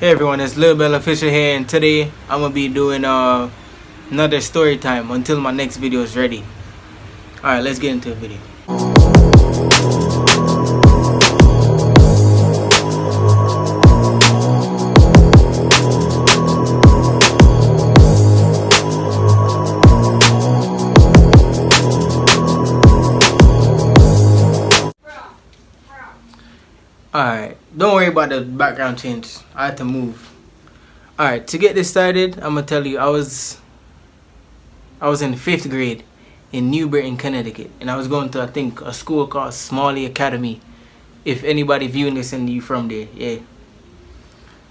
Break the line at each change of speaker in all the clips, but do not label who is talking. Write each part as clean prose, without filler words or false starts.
Hey everyone, it's Lil Bell Official here, and today I'm gonna be doing another story time until my next video is ready. Alright, let's get into the video. Alright, don't worry about the background change. I had to move. Alright, to get this started, I'm gonna tell you I was in 5th grade in New Britain, Connecticut, and I was going to, I think, a school called Smalley Academy. If anybody viewing this and you from there, yeah.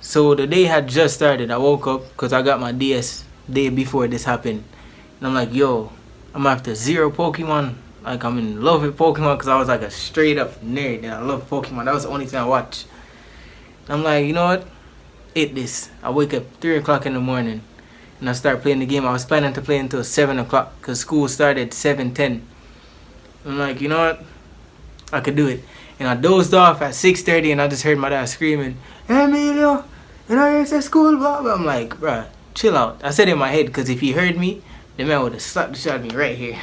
So the day had just started. I woke up because I got my DS day before this happened, and I'm like, yo, I'm after zero Pokemon. Like, I'm in love with Pokemon because I was like a straight up nerd and I love Pokemon. That was the only thing I watched. And I'm like, you know what? Hit this. I wake up 3 o'clock in the morning and I start playing the game. I was planning to play until 7 o'clock because school started at 7:10. I'm like, you know what? I could do it. And I dozed off at 6:30 and I just heard my dad screaming, "Hey, Emilio, you know you're at school, blah, blah." I'm like, bruh, chill out. I said it in my head because if he heard me, the man would have slapped the shit out of me right here.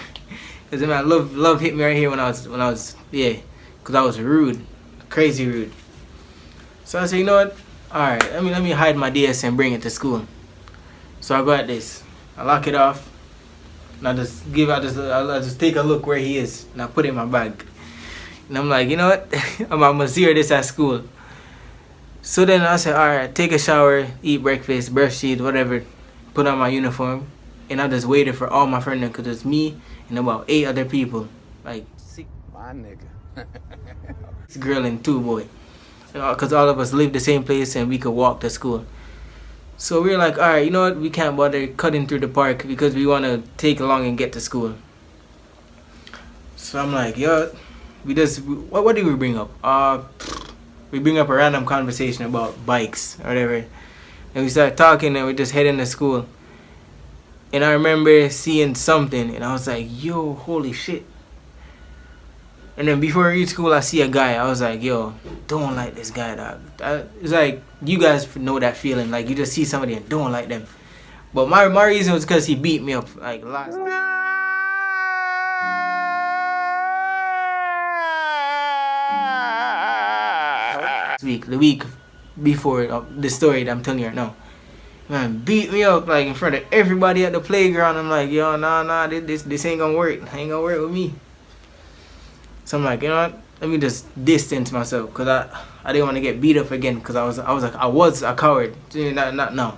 Because the man love hit me right here when I was yeah, because I was rude, crazy rude. So I said, you know what? Alright, let me hide my DS and bring it to school. So I go this. I lock it off. And I just take a look where he is. And I put it in my bag. And I'm like, you know what? I'm gonna zero this at school. So then I said, alright, take a shower, eat breakfast, brush teeth, whatever. Put on my uniform. And I just waited for all my friends because it's me and about 8 other people. Like 6.
My nigga.
6 girl and 2 boy. Because all of us live the same place and we could walk to school. So we were like, alright, you know what? We can't bother cutting through the park because we want to take long and get to school. So I'm like, yo, what did we bring up? We bring up a random conversation about bikes or whatever. And we start talking and we just heading to school. And I remember seeing something and I was like, yo, holy shit. And then before I reach school, I see a guy. I was like, yo, don't like this guy, dog. It's like, you guys know that feeling. Like, you just see somebody and don't like them. But my reason was because he beat me up, like, last week, the week before the story that I'm telling you right now. Man, beat me up, like, in front of everybody at the playground. I'm like, yo, nah, this ain't gonna work. Ain't gonna work with me. So I'm like, you know what? Let me just distance myself because I didn't want to get beat up again because I was a coward. Not now.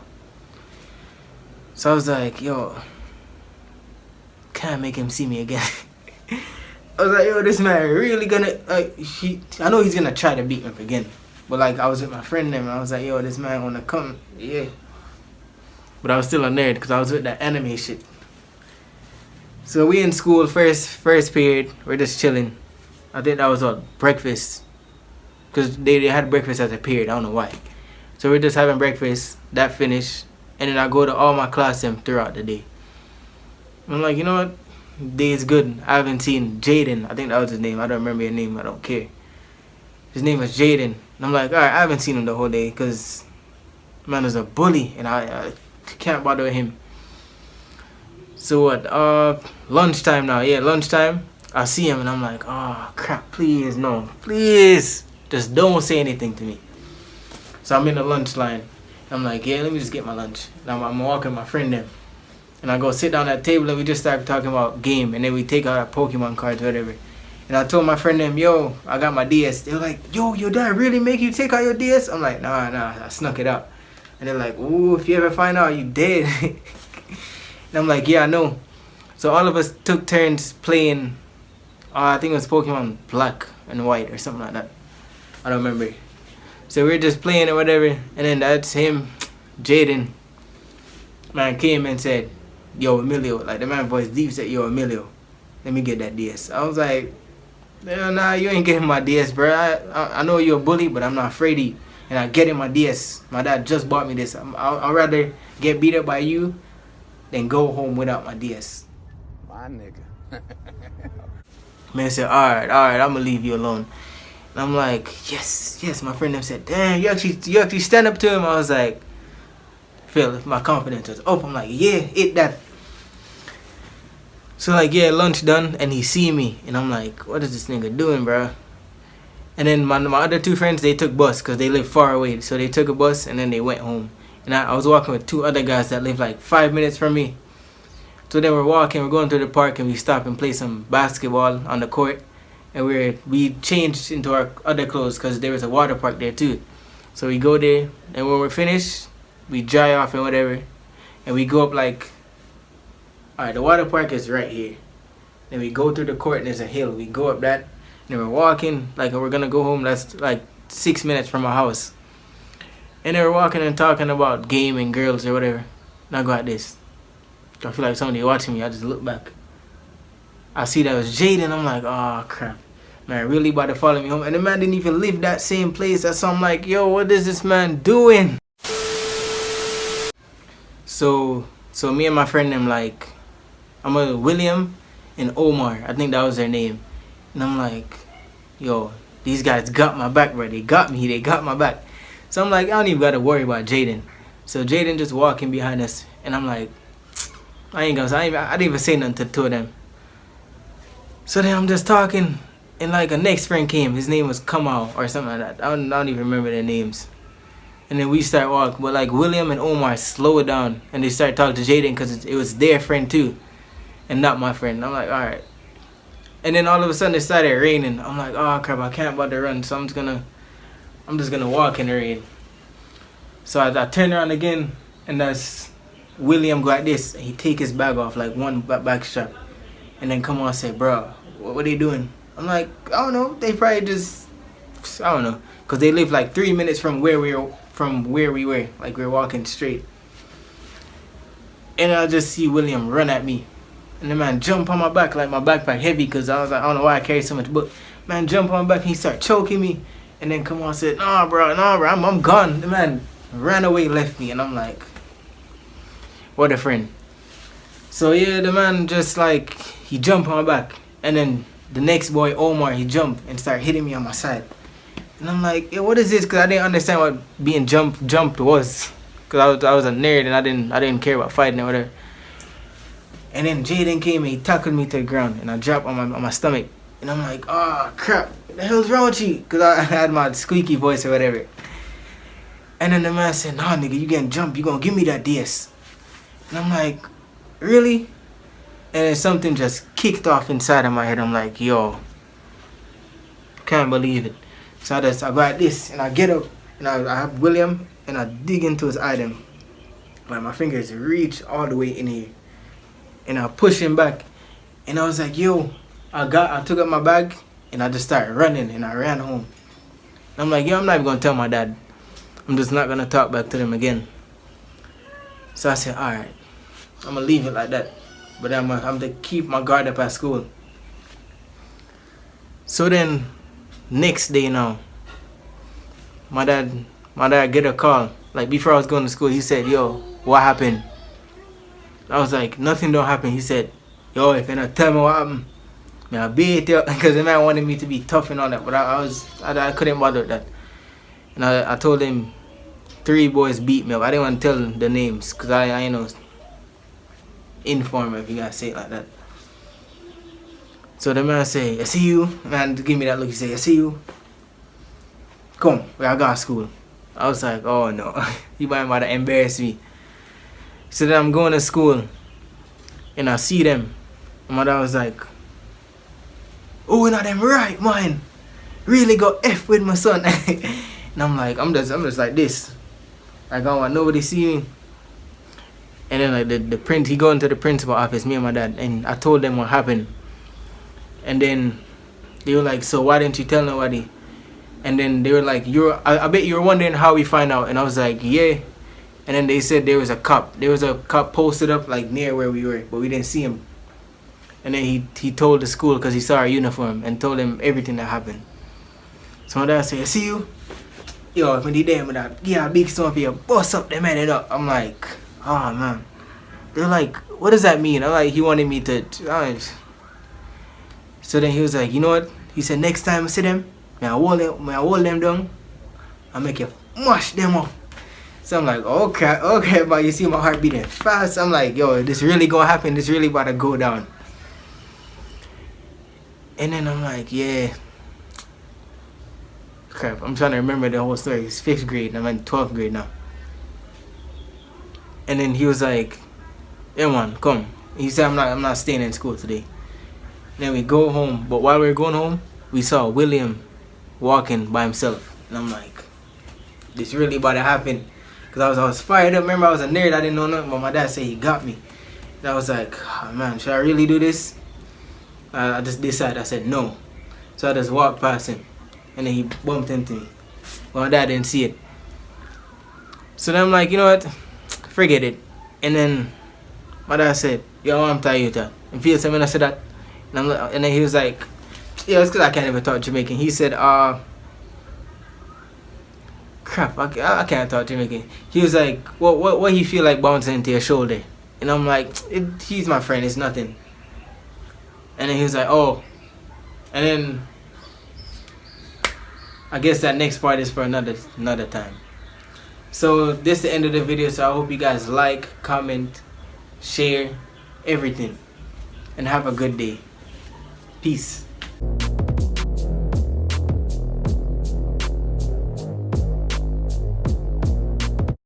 So I was like, yo, can't make him see me again. I was like, yo, this man really gonna I know he's gonna try to beat me up again. But like I was with my friend and I was like, yo, this man wanna come, yeah. But I was still a nerd because I was with that anime shit. So we in school, first period, we're just chilling. I think that was breakfast. Because they had breakfast as a period, I don't know why. So we're just having breakfast, that finished. And then I go to all my classes throughout the day. I'm like, you know what? Day is good. I haven't seen Jaden. I think that was his name. I don't remember his name. I don't care. His name was Jaden. And I'm like, alright, I haven't seen him the whole day. Because man is a bully. And I can't bother with him. So what? Lunchtime now. Yeah, lunchtime. I see him and I'm like, oh crap, please, no, please, just don't say anything to me. So I'm in the lunch line. I'm like, yeah, let me just get my lunch. And I'm walking with my friend then. And I go sit down at the table and we just start talking about game. And then we take out our Pokemon cards or whatever. And I told my friend them, yo, I got my DS. They're like, yo, your dad really make you take out your DS? I'm like, nah, I snuck it out. And they're like, ooh, if you ever find out, you dead. And I'm like, yeah, I know. So all of us took turns playing. I think it was Pokemon Black and White or something like that. I don't remember. So we were just playing or whatever. And then that's him, Jaden, man, came and said, yo, Emilio. Like, the man voice deep said, yo, Emilio, let me get that DS. I was like, nah, you ain't getting my DS, bro. I know you're a bully, but I'm not afraid of you. And I get in my DS. My dad just bought me this. I'd rather get beat up by you than go home without my DS.
My nigga.
Man said, alright, I'm gonna leave you alone. And I'm like, yes, yes. My friend them said, damn, you actually stand up to him. I was like, feel my confidence was up. I'm like, yeah, it that. So like, yeah, lunch done, and he see me, and I'm like, what is this nigga doing, bro? And then my other two friends, they took bus because they live far away. So they took a bus and then they went home. And I was walking with two other guys that live like 5 minutes from me. So then we're walking, we're going to the park, and we stop and play some basketball on the court. And we changed into our other clothes because there was a water park there too. So we go there, and when we're finished, we dry off and whatever. And we go up like, alright, the water park is right here. Then we go through the court and there's a hill. We go up that. And we're walking, like we're gonna go home. That's like 6 minutes from our house. And they were walking and talking about game and girls or whatever. And I go like this. I feel like somebody watching me. I just look back. I see that was Jaden. I'm like, oh crap. Man, really about to follow me home. And the man didn't even live that same place. So I'm like, yo, what is this man doing? So me and my friend, I'm like, I'm with William and Omar. I think that was their name. And I'm like, yo, these guys got my back, bro. They got me. They got my back. So I'm like, I don't even got to worry about Jaden. So Jaden just walking behind us. And I'm like, I didn't even say nothing to two of them. So then I'm just talking. And like a next friend came. His name was Kamal or something like that. I don't even remember their names. And then we start walking. But like William and Omar slow it down. And they start talking to Jaden because it was their friend too. And not my friend. I'm like, alright. And then all of a sudden it started raining. I'm like, oh crap, I can't bother run, so I'm just gonna walk in the rain. So I turn around again, and that's William go like this. And he take his bag off, like one back strap, and then come on and say, bro, what are they doing? I'm like, I don't know. They probably just, I don't know, cause they live like 3 minutes from where we were, like we're walking straight. And I just see William run at me. And the man jump on my back, like my backpack heavy, because I was like, I don't know why I carry so much. But man jump on my back and he start choking me. And then come on said, nah bro, I'm gone. The man ran away, left me. And I'm like, what a friend. So yeah, the man just like, he jumped on my back. And then the next boy, Omar, he jumped and started hitting me on my side. And I'm like, yeah, what is this? Because I didn't understand what being jumped was. Because I was a nerd and I didn't care about fighting or whatever. And then Jaden came and he tackled me to the ground, and I dropped on my stomach. And I'm like, oh crap, what the hell's wrong with you? Because I had my squeaky voice or whatever. And then the man said, nah nigga, you getting jumped, you gonna give me that DS. And I'm like, really? And then something just kicked off inside of my head. I'm like, yo, can't believe it. So I go like this, and I get up, and I have William, and I dig into his item. Like my fingers reach all the way in here. And I push him back, and I was like, yo, I took up my bag, and I just started running, and I ran home. And I'm like, yo, I'm not even gonna tell my dad. I'm just not gonna talk back to them again. So I said, alright, I'm gonna leave it like that. But I'm to keep my guard up at school. So then, next day now, my dad get a call. Like before I was going to school, he said, yo, what happened? I was like, nothing don't happen. He said, yo, if you don't tell me what happened, I'll beat you. Because the man wanted me to be tough and all that. But I couldn't bother with that. And I told him 3 boys beat me up. I didn't want to tell them the names. Because I you know, inform if you guys say it like that. So the man say, I see you. Man, give me that look. He say, I see you. Come, I got to school. I was like, oh no. You might about to embarrass me. So then I'm going to school, and I see them, and my dad was like, oh, not them right, man. Really got F with my son. And I'm like, I'm just like this. I don't want nobody see me. And then like he go into the principal office, me and my dad, and I told them what happened. And then they were like, so why didn't you tell nobody? And then they were like, I bet you're wondering how we find out. And I was like, yeah. And then they said there was a cop. There was a cop posted up like near where we were, but we didn't see him. And then he told the school because he saw our uniform and told them everything that happened. So my dad said, I see you. Yo, when they there with that, yeah, big stone for you, bust up, they made it up. I'm like, oh man. They're like, what does that mean? I'm like, he wanted me to. So then he was like, you know what? He said, next time I see them, may I hold them down and make you mash them up. So I'm like, okay, but you see my heart beating fast. I'm like, yo, this really gonna happen. This really about to go down. And then I'm like, yeah. Crap, I'm trying to remember the whole story. It's 5th grade. I'm in 12th grade now. And then he was like, yeah, man, come. He said, I'm not staying in school today. Then we go home. But while we were going home, we saw William walking by himself. And I'm like, this really about to happen. Because I was fired up. Remember, I was a nerd. I didn't know nothing. But my dad said he got me. And I was like, oh, man, should I really do this? I just decided. I said no. So I just walked past him. And then he bumped into me. But my dad didn't see it. So then I'm like, you know what? Forget it. And then my dad said, yo, I'm tired. And feel something. I said that. And then he was like, yeah, it's because I can't even talk Jamaican. He said, crap, I can't talk Jamaican. He was like, what he feel like bouncing into your shoulder? And I'm like, he's my friend, it's nothing. And then he was like, oh. And then I guess that next part is for another time. So this is the end of the video. So I hope you guys like, comment, share, everything. And have a good day. Peace.